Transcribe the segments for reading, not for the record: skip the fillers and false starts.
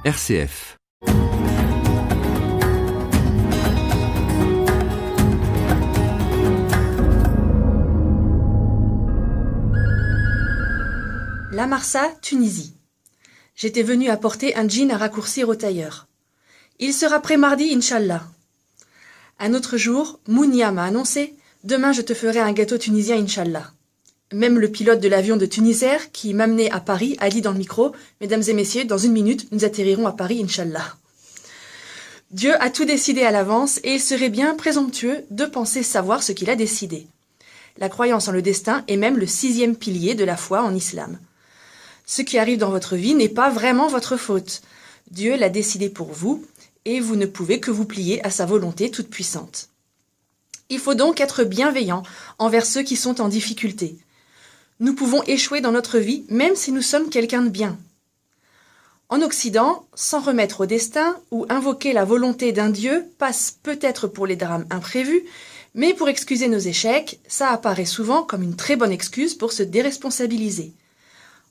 RCF. La Marsa, Tunisie. J'étais venu apporter un jean à raccourcir au tailleur. Il sera prêt mardi, Inch'Allah. Un autre jour, Mounia m'a annoncé « Demain, je te ferai un gâteau tunisien, Inch'Allah ». Même le pilote de l'avion de Tunisair, qui m'amenait à Paris, a dit dans le micro « Mesdames et messieurs, dans 1 minute, nous atterrirons à Paris, Inch'Allah ». Dieu a tout décidé à l'avance et il serait bien présomptueux de penser savoir ce qu'il a décidé. La croyance en le destin est même le 6e pilier de la foi en islam. Ce qui arrive dans votre vie n'est pas vraiment votre faute. Dieu l'a décidé pour vous et vous ne pouvez que vous plier à sa volonté toute puissante. Il faut donc être bienveillant envers ceux qui sont en difficulté. Nous pouvons échouer dans notre vie même si nous sommes quelqu'un de bien. En Occident, s'en remettre au destin ou invoquer la volonté d'un Dieu passe peut-être pour les drames imprévus, mais pour excuser nos échecs, ça apparaît souvent comme une très bonne excuse pour se déresponsabiliser.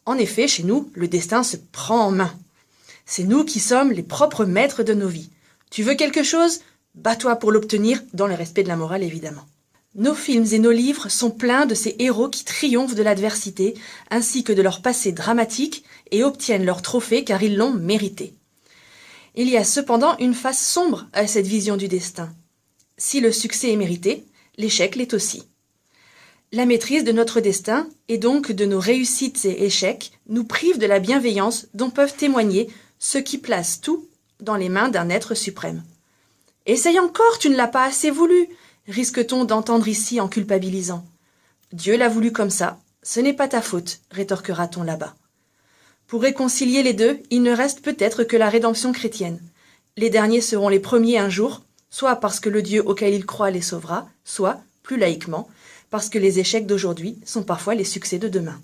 En effet, chez nous, le destin se prend en main. C'est nous qui sommes les propres maîtres de nos vies. Tu veux quelque chose ? Bats-toi pour l'obtenir, dans le respect de la morale évidemment. Nos films et nos livres sont pleins de ces héros qui triomphent de l'adversité, ainsi que de leur passé dramatique, et obtiennent leur trophée car ils l'ont mérité. Il y a cependant une face sombre à cette vision du destin. Si le succès est mérité, l'échec l'est aussi. La maîtrise de notre destin, et donc de nos réussites et échecs, nous prive de la bienveillance dont peuvent témoigner ceux qui placent tout dans les mains d'un être suprême. « Essaye encore, tu ne l'as pas assez voulu !» risque-t-on d'entendre ici en culpabilisant. « Dieu l'a voulu comme ça, ce n'est pas ta faute », rétorquera-t-on là-bas. Pour réconcilier les deux, il ne reste peut-être que la rédemption chrétienne. Les derniers seront les premiers un jour, soit parce que le Dieu auquel ils croient les sauvera, soit, plus laïquement, parce que les échecs d'aujourd'hui sont parfois les succès de demain.